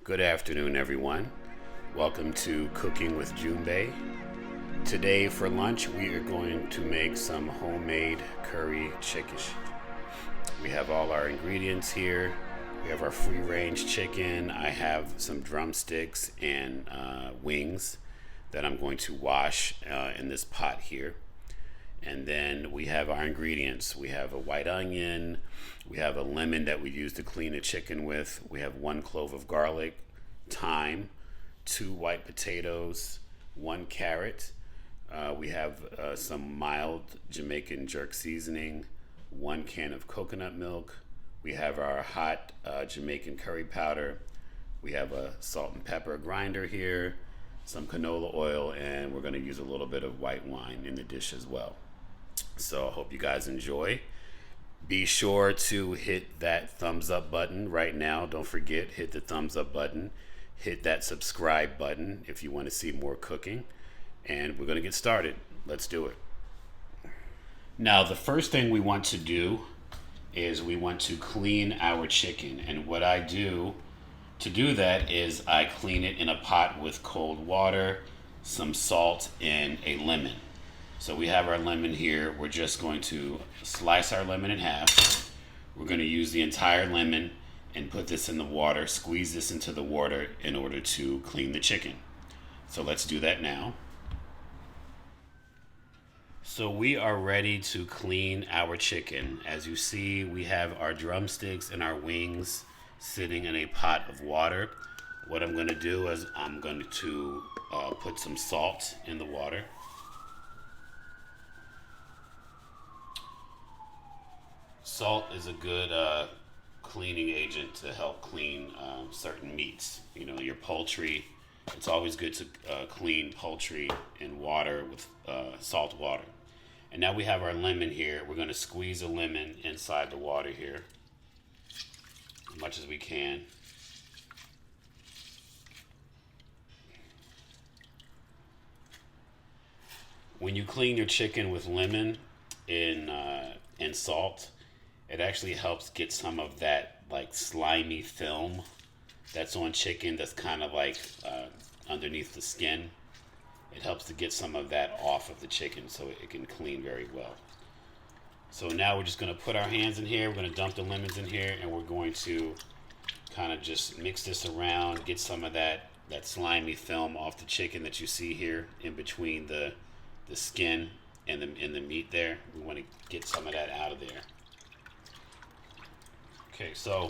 Good afternoon, everyone. Welcome to Cooking with Junbei. Today for lunch, we are going to make some homemade curry chicken. We have all our ingredients here. We have our free-range chicken. I have some drumsticks and wings that I'm going to wash in this pot here. And then we have our ingredients. We have a white onion. We have a lemon that we use to clean the chicken with. We have 1 clove of garlic, thyme, 2 white potatoes, 1 carrot. We have some mild Jamaican jerk seasoning, 1 can of coconut milk. We have our hot Jamaican curry powder. We have a salt and pepper grinder here, some canola oil, and we're going to use a little bit of white wine in the dish as well. So I hope you guys enjoy. Be sure to hit that thumbs up button right now. Don't forget, hit the thumbs up button. Hit that subscribe button if you want to see more cooking. And we're going to get started. Let's do it. Now, the first thing we want to do is we want to clean our chicken. And what I do to do that is I clean it in a pot with cold water, some salt, and a lemon. So we have our lemon here. We're just going to slice our lemon in half. We're going to use the entire lemon and put this in the water, squeeze this into the water in order to clean the chicken. So let's do that now. So we are ready to clean our chicken. As you see, we have our drumsticks and our wings sitting in a pot of water. What I'm going to do is I'm going to put some salt in the water. Salt is a good cleaning agent to help clean certain meats. You know, your poultry, it's always good to clean poultry in water with salt water. And now we have our lemon here. We're going to squeeze a lemon inside the water here as much as we can. When you clean your chicken with lemon and salt, it actually helps get some of that like slimy film that's on chicken that's kind of like underneath the skin. It helps to get some of that off of the chicken so it can clean very well. So now we're just going to put our hands in here. We're going to dump the lemons in here, and we're going to kind of just mix this around, get some of that slimy film off the chicken that you see here in between the skin and the meat there. We want to get some of that out of there. Okay, so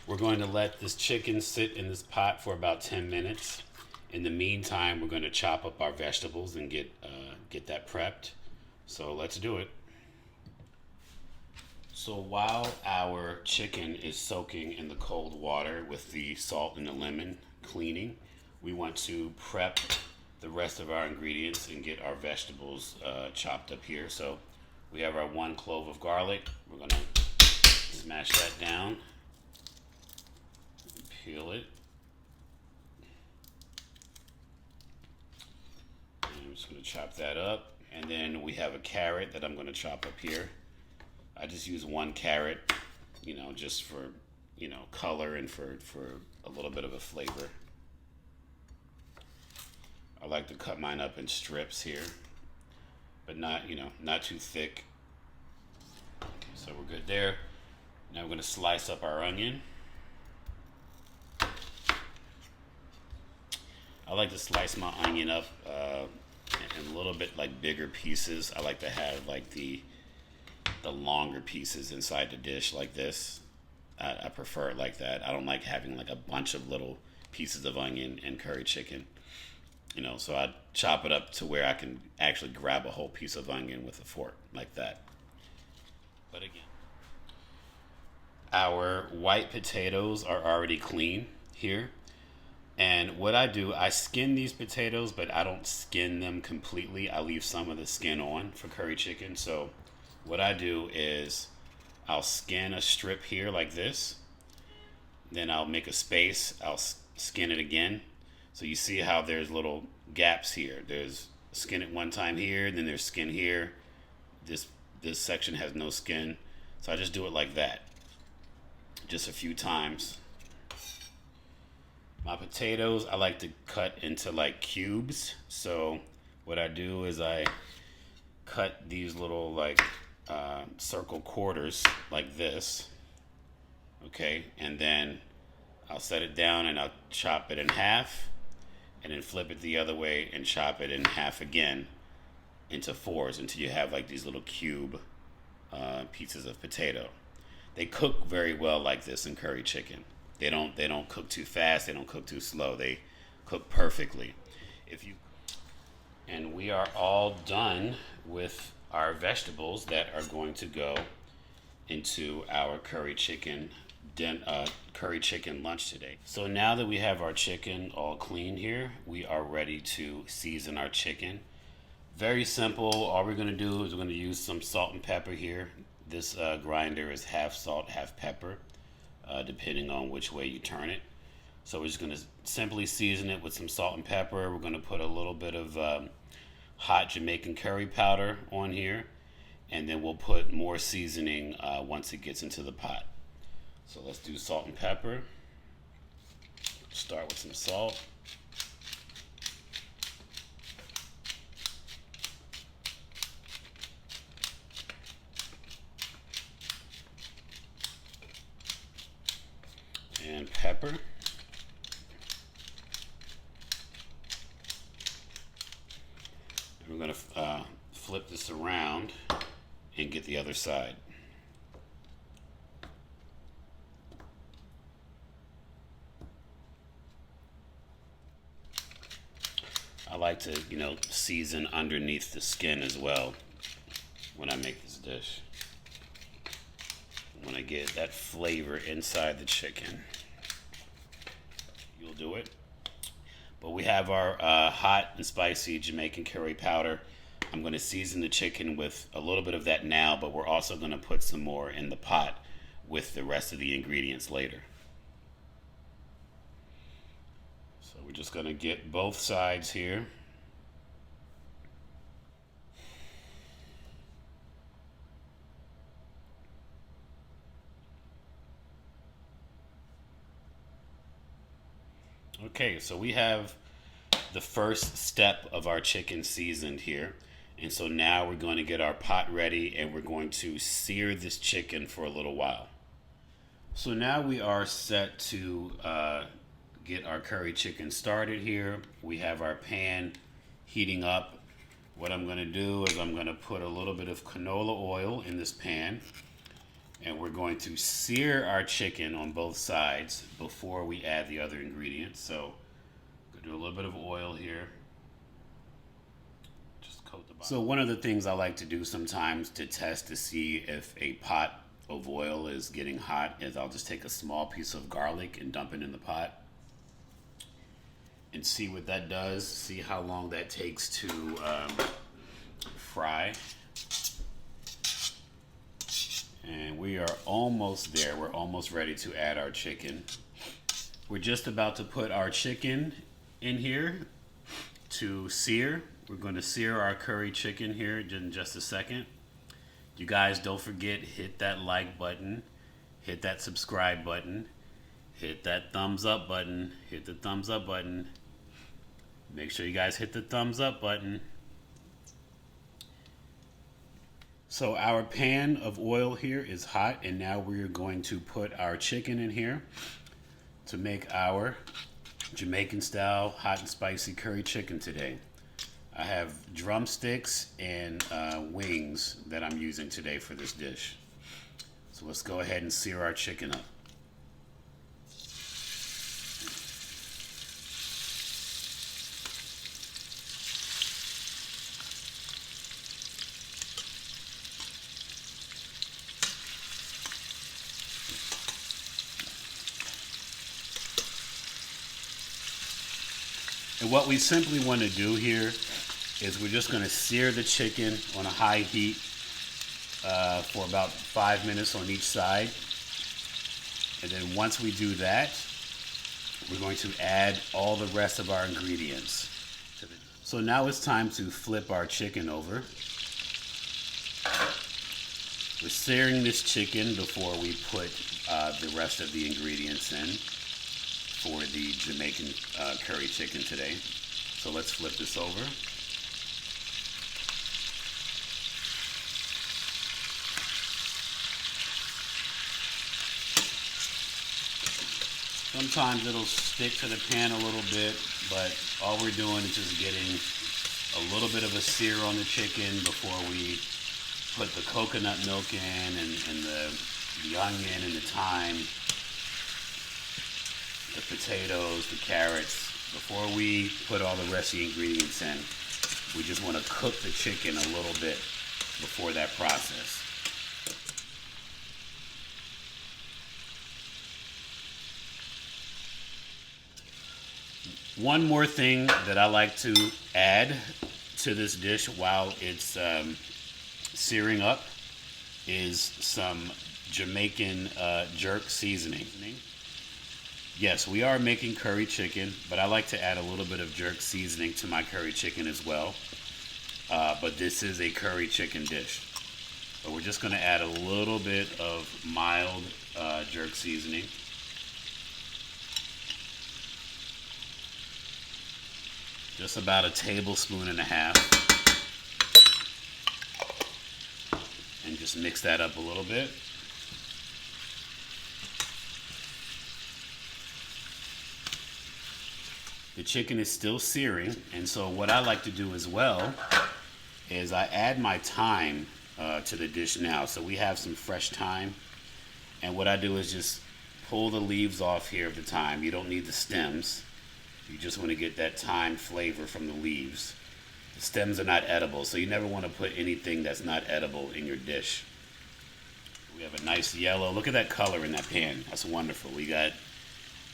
we're going to let this chicken sit in this pot for about 10 minutes. In the meantime, we're going to chop up our vegetables and get that prepped. So let's do it. So while our chicken is soaking in the cold water with the salt and the lemon cleaning, we want to prep the rest of our ingredients and get our vegetables chopped up here. So we have our 1 clove of garlic. We're going to smash that down, peel it. And I'm just going to chop that up. And then we have a carrot that I'm going to chop up here. I just use 1 carrot, you know, just for, you know, color and for a little bit of a flavor. I like to cut mine up in strips here, but not, you know, not too thick. Okay, so we're good there. Now we're going to slice up our onion. I like to slice my onion up in a little bit like bigger pieces. I like to have like the longer pieces inside the dish like this. I prefer it like that. I don't like having like a bunch of little pieces of onion and curry chicken. You know, so I chop it up to where I can actually grab a whole piece of onion with a fork like that. But again, our white potatoes are already clean here. And what I do, I skin these potatoes, but I don't skin them completely. I leave some of the skin on for curry chicken. So what I do is I'll skin a strip here like this. Then I'll make a space. I'll skin it again. So you see how there's little gaps here. There's skin at one time here, then there's skin here. This section has no skin. So I just do it like that. Just a few times. My potatoes, I like to cut into like cubes. So what I do is I cut these little like circle quarters like this. Okay, and then I'll set it down and I'll chop it in half and then flip it the other way and chop it in half again into fours until you have like these little cube pieces of potato. They cook very well like this in curry chicken. They don't cook too fast. They don't cook too slow. They cook perfectly. If you And we are all done with our vegetables that are going to go into our curry chicken lunch today. So now that we have our chicken all clean here, we are ready to season our chicken. Very simple. All we're going to do is we're going to use some salt and pepper here. This grinder is half salt, half pepper, depending on which way you turn it. So we're just going to simply season it with some salt and pepper. We're going to put a little bit of hot Jamaican curry powder on here, and then we'll put more seasoning once it gets into the pot. So let's do salt and pepper. Start with some salt. And pepper. And we're going to flip this around and get the other side. I like to, season underneath the skin as well when I make this dish. When I get that flavor inside the chicken, you'll do it. But we have our hot and spicy Jamaican curry powder. I'm going to season the chicken with a little bit of that now, but we're also going to put some more in the pot with the rest of the ingredients later. So we're just going to get both sides here. Okay, so we have the first step of our chicken seasoned here. And so now we're going to get our pot ready and we're going to sear this chicken for a little while. So now we are set to get our curry chicken started here. We have our pan heating up. What I'm going to do is I'm going to put a little bit of canola oil in this pan. And we're going to sear our chicken on both sides before we add the other ingredients. So I'm going to do a little bit of oil here. Just coat the bottom. So one of the things I like to do sometimes to test to see if a pot of oil is getting hot is I'll just take a small piece of garlic and dump it in the pot and see what that does. See how long that takes to fry. And we are almost there. We're almost ready to add our chicken. We're just about to put our chicken in here to sear. We're going to sear our curry chicken here in just a second. You guys don't forget, hit that like button, hit that subscribe button, hit that thumbs up button, hit the thumbs up button. Make sure you guys hit the thumbs up button. So our pan of oil here is hot, and now we're going to put our chicken in here to make our Jamaican style hot and spicy curry chicken today. I have drumsticks and wings that I'm using today for this dish. So let's go ahead and sear our chicken up. And what we simply want to do here is we're just going to sear the chicken on a high heat for about 5 minutes on each side. And then once we do that, we're going to add all the rest of our ingredients. So now it's time to flip our chicken over. We're searing this chicken before we put the rest of the ingredients in. for the Jamaican curry chicken today. So let's flip this over. Sometimes it'll stick to the pan a little bit, but all we're doing is just getting a little bit of a sear on the chicken before we put the coconut milk in and the onion and the thyme, the potatoes, the carrots. Before we put all the rest of the ingredients in, we just want to cook the chicken a little bit before that process. One more thing that I like to add to this dish while it's searing up is some Jamaican jerk seasoning. Yes, we are making curry chicken, but I like to add a little bit of jerk seasoning to my curry chicken as well. But this is a curry chicken dish. But we're just going to add a little bit of mild jerk seasoning. Just about a tablespoon and a half. And just mix that up a little bit. The chicken is still searing, and so what I like to do as well is I add my thyme to the dish now. So we have some fresh thyme, and what I do is just pull the leaves off here of the thyme. You don't need the stems. You just want to get that thyme flavor from the leaves. The stems are not edible, so you never want to put anything that's not edible in your dish. We have a nice yellow. Look at that color in that pan. That's wonderful. We got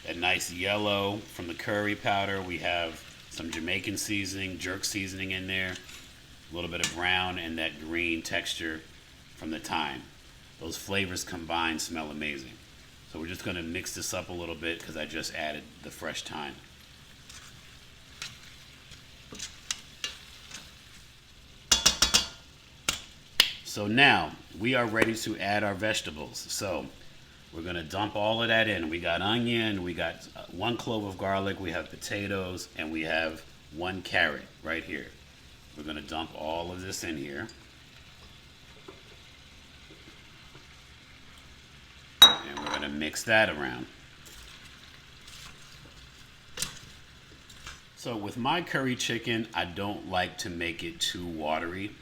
that nice yellow from the curry powder. We have some Jamaican seasoning, jerk seasoning in there. A little bit of brown and that green texture from the thyme. Those flavors combined smell amazing. So we're just going to mix this up a little bit because I just added the fresh thyme. So now we are ready to add our vegetables. So we're going to dump all of that in. We got onion, we got 1 clove of garlic, we have potatoes, and we have 1 carrot right here. We're going to dump all of this in here. And we're going to mix that around. So with my curry chicken, I don't like to make it too watery.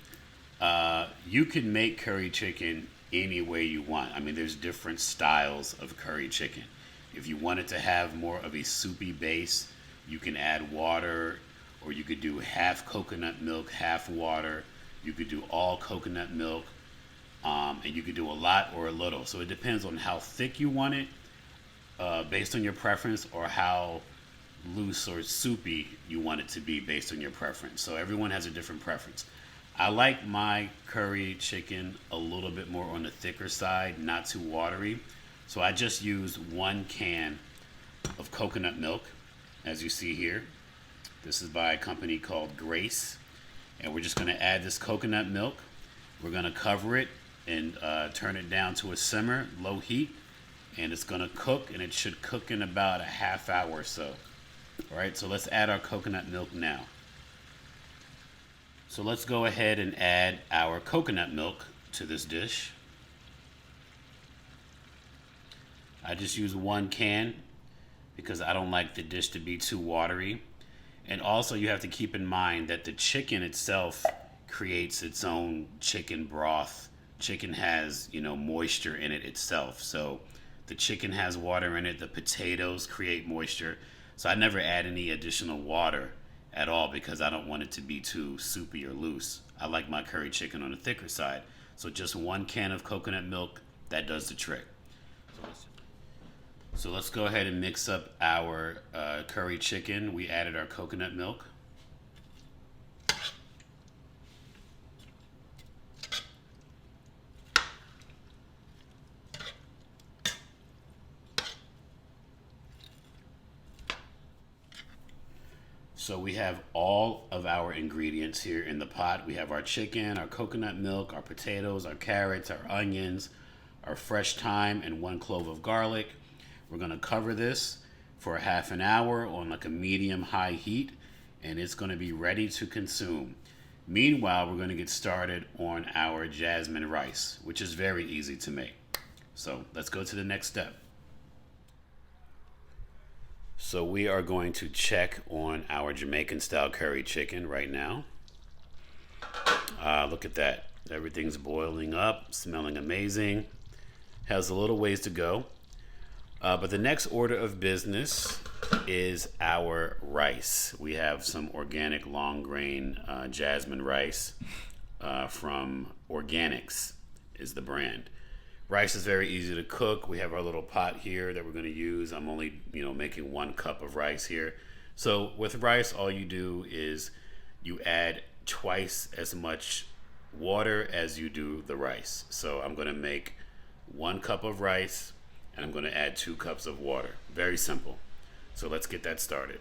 You can make curry chicken any way you want. I mean, there's different styles of curry chicken. If you want it to have more of a soupy base, you can add water, or you could do half coconut milk, half water. You could do all coconut milk, and you could do a lot or a little. So it depends on how thick you want it, based on your preference, or how loose or soupy you want it to be based on your preference. So everyone has a different preference. I like my curry chicken a little bit more on the thicker side, not too watery. So I just use 1 can of coconut milk, as you see here. This is by a company called Grace. And we're just going to add this coconut milk. We're going to cover it and turn it down to a simmer, low heat. And it's going to cook, and it should cook in about a half hour or so. All right, so let's add our coconut milk now. So let's go ahead and add our coconut milk to this dish. I just use 1 can because I don't like the dish to be too watery. And also you have to keep in mind that the chicken itself creates its own chicken broth. Chicken has, moisture in it itself. So the chicken has water in it. The potatoes create moisture. So I never add any additional water at all because I don't want it to be too soupy or loose. I like my curry chicken on the thicker side. So just 1 can of coconut milk, that does the trick. So let's go ahead and mix up our curry chicken. We added our coconut milk. So we have all of our ingredients here in the pot. We have our chicken, our coconut milk, our potatoes, our carrots, our onions, our fresh thyme, and 1 clove of garlic. We're going to cover this for half an hour on like a medium high heat, and it's going to be ready to consume. Meanwhile, we're going to get started on our jasmine rice, which is very easy to make. So let's go to the next step. So we are going to check on our Jamaican style curry chicken right now. Look at that. Everything's boiling up, smelling amazing. Has a little ways to go. But the next order of business is our rice. We have some organic long grain jasmine rice from Organics is the brand. Rice is very easy to cook. We have our little pot here that we're going to use. I'm only, making 1 cup of rice here. So with rice, all you do is you add twice as much water as you do the rice. So I'm going to make 1 cup of rice and I'm going to add 2 cups of water. Very simple. So let's get that started.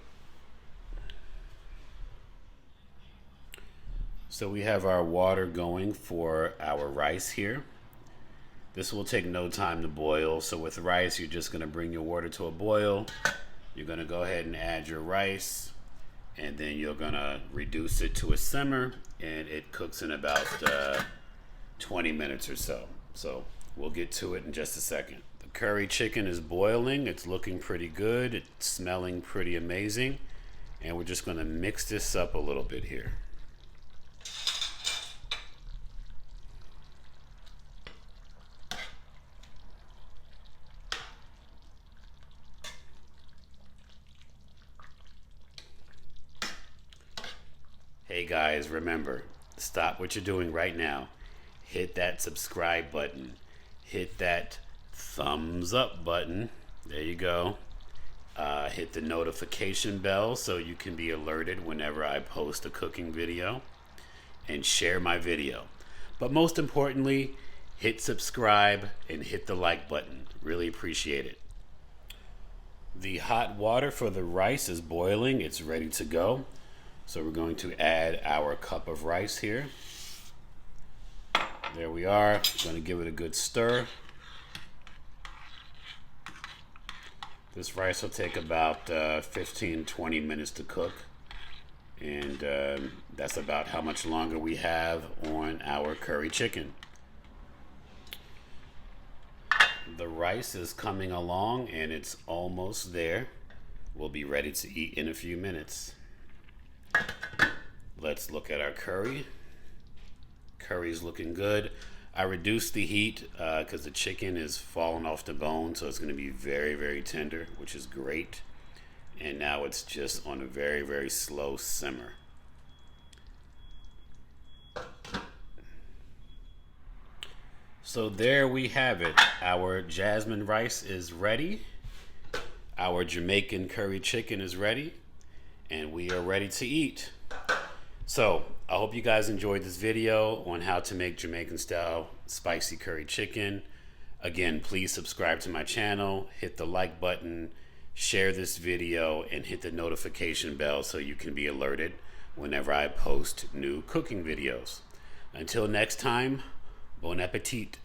So we have our water going for our rice here. This will take no time to boil. So with rice, you're just going to bring your water to a boil. You're going to go ahead and add your rice, and then you're going to reduce it to a simmer, and it cooks in about 20 minutes or so. So we'll get to it in just a second. The curry chicken is boiling. It's looking pretty good. It's smelling pretty amazing. And we're just going to mix this up a little bit here. Hey guys, remember, stop what you're doing right now. Hit that subscribe button. Hit that thumbs up button. There you go. Hit the notification bell so you can be alerted whenever I post a cooking video. And share my video. But most importantly, hit subscribe and hit the like button. Really appreciate it. The hot water for the rice is boiling. It's ready to go. So we're going to add our cup of rice here. There we are. Going to give it a good stir. This rice will take about 15-20 minutes to cook. And that's about how much longer we have on our curry chicken. The rice is coming along and it's almost there. We'll be ready to eat in a few minutes. Let's look at our curry. Curry's looking good. I reduced the heat because the chicken is falling off the bone, so it's going to be very, very tender, which is great. And now it's just on a very, very slow simmer. So there we have it. Our jasmine rice is ready. Our Jamaican curry chicken is ready. And we are ready to eat. So I hope you guys enjoyed this video on how to make Jamaican style spicy curry chicken. Again, please subscribe to my channel, hit the like button, share this video, and hit the notification bell so you can be alerted whenever I post new cooking videos. Until next time, bon appetit.